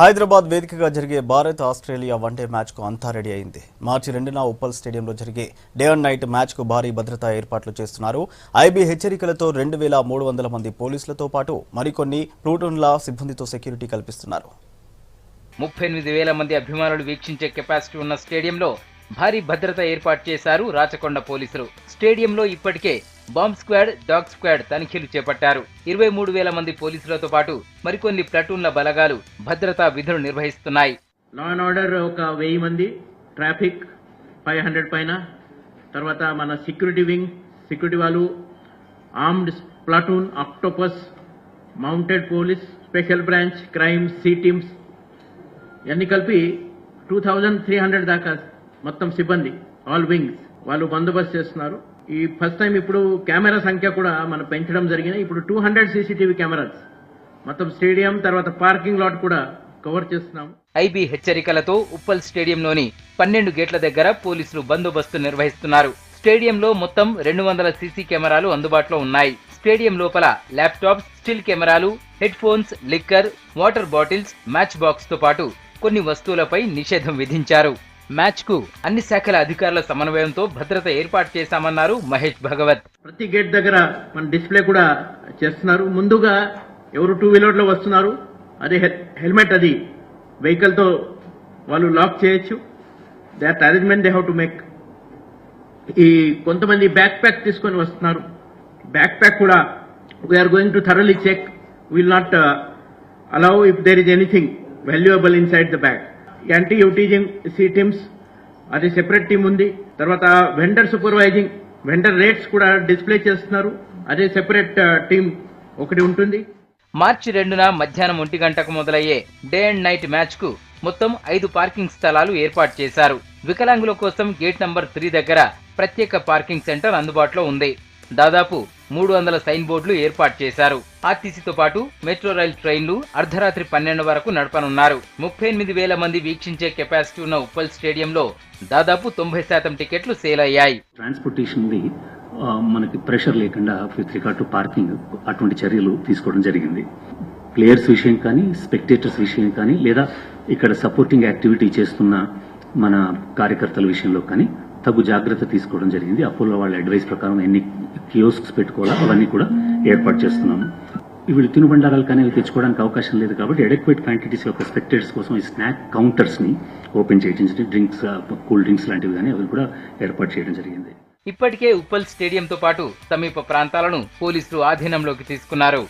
హైదరాబాద్ వేదికగా జరిగే Bharat Australia one day మ్యాచ్కు అంతా రెడీ అయింది. మార్చి 2న ఉప్పల్ స్టేడియంలో జరిగే డే అండ్ నైట్ మ్యాచ్కు భారీ భద్రతా ఏర్పాట్లు చేస్తున్నారు. ఐబీ హెచ్చరికలతో 2300 మంది పోలీసులతో పాటు మరికొన్ని ప్లూటూన్ల సిబ్బందితో సెక్యూరిటీ కల్పిస్తున్నారు. 38,000 మంది అభిమానులు వీక్షించే కెపాసిటీ ఉన్న స్టేడియంలో భారీ భద్రత ఏర్పాటు చేశారు రాచకొండ పోలీసులు. స్టేడియంలో ఇప్పటికే బాంబ్ స్క్వాడ్, డాగ్ స్క్వాడ్ తనిఖీలు చేపట్టారు. 23,000 మంది పోలీసులతో పాటు మరికొన్ని ప్లటూన్ల బలగాలు భద్రతా విధులు నిర్వహిస్తున్నాయి. లా అండ్ ఆర్డర్ ఒక 1000 మంది, ట్రాఫిక్ 500 పైన, తర్వాత మన సెక్యూరిటీ వాళ్ళు, armed platoon, Octopus, mounted police, special branch, crime, C teams ఇవన్నీ కలిపి 2300 దాకా మొత్తం సిబ్బంది, ఆల్ వింగ్స్ వాళ్ళు బందోబస్తు చేస్తున్నారు. ఈ ఫస్ట్ టైం ఇప్పుడు కెమెరా సంఖ్య కూడా మనం పెంచడం జరిగింది. ఇప్పుడు 200 సీసీటీవీ కెమెరాస్ మొత్తం స్టేడియం, తర్వాత పార్కింగ్ లాట్ కూడా కవర్ చేస్తున్నాం. ఐబీ హెచ్చరికలతో ఉప్పల్ స్టేడియంలోని 12 గేట్ల దగ్గర పోలీసులు బందోబస్తు నిర్వహిస్తున్నారు. స్టేడియంలో మొత్తం 200 సీసీ కెమెరాలు అందుబాటులో ఉన్నాయి. స్టేడియం లోపల ల్యాప్టాప్స్, స్టిల్ కెమెరాలు, head phones, liquor, water bottles, match box తో పాటు కొన్ని వస్తువులపై నిషేధం విధించారు. మ్యాచ్ కు అన్ని శాఖల అధికారుల సమన్వయంతో భద్రత ఏర్పాటు చేశామన్నారు మహేష్ భగవత్. ప్రతి గేట్ దగ్గర మన డిస్ప్లే కూడా చేస్తున్నారు. ముందుగా ఎవరు 2 వీలర్ లో వస్తున్నారు, అదే హెల్మెట్ అది వెహికల్ తో వాళ్ళు లాక్ చేయొచ్చు. That arrangement they have to make. ఈ కొంతమంది బ్యాక్ ప్యాక్ తీసుకొని వస్తున్నారు. బ్యాక్ ప్యాక్ కూడా we're going to thoroughly check. Will not allow if there is anything valuable inside the bag. Anti eve teasing she teams అది separate team ఉంది. తర్వాత vendor supervising, vendor rates కూడా display చేస్తున్నారు. అదే separate team ఒకటి ఉంటుంది. మార్చి 2న మధ్యాహ్నం 1 గంటకు మొదలయ్యే డే అండ్ నైట్ మ్యాచ్ కు మొత్తం 5 పార్కింగ్ స్థలాలు ఏర్పాటు చేశారు. వికలాంగుల కోసం గేట్ నంబర్ 3 దగ్గర ప్రత్యేక పార్కింగ్ సెంటర్ అందుబాటులో ఉంది. దాదాపు 300 సైన్ బోర్డులు ఏర్పాటు చేశారు. ఆర్టీసీతో పాటు మెట్రో రైల్ ట్రైన్లు అర్ధరాత్రి 12 వరకు నడపనున్నారు. 38,000 మంది వీక్షించే కెపాసిటీ ఉన్న ఉప్పల్ స్టేడియంలో దాదాపు 90% టికెట్లు సేల్ అయ్యాయి. ట్రాన్స్పోర్టేషన్ మనకి ప్రెషర్ లేకుండా విత్ రిగార్డ్ టు పార్కింగ్ అటువంటి చర్యలు తీసుకోవడం జరిగింది. ప్లేయర్స్ విషయం కానీ, స్పెక్టేటర్స్ విషయం కానీ, లేదా ఇక్కడ సపోర్టింగ్ యాక్టివిటీ చేస్తున్న మన కార్యకర్తల విషయంలో కానీ తగు జాగ్రత్త తీసుకోవడం జరిగింది. అపోలో వాళ్ళ అడ్వైస్ ప్రకారం ఎన్ని కియోస్క్స్ పెట్టుకోవాలా అవన్నీ కూడా ఏర్పాటు చేస్తున్నాము. వీళ్ళు తినుబండారాలు కానీ అవి తెచ్చుకోవడానికి అవకాశం లేదు కాబట్టి అడెక్వేట్ క్వాంటిటీస్ యొక్క స్పెక్టేటర్స్ కోసం ఈ స్నాక్ కౌంటర్స్ ని ఓపెన్ చేయడం, డ్రింక్స్, కూల్ డ్రింక్స్ లాంటివి కానీ అవి కూడా ఏర్పాటు చేయడం జరిగింది. ఇప్పటికే ఉప్పల్ స్టేడియంతో పాటు సమీప ప్రాంతాలను పోలీసులు ఆధీనంలోకి తీసుకున్నారు.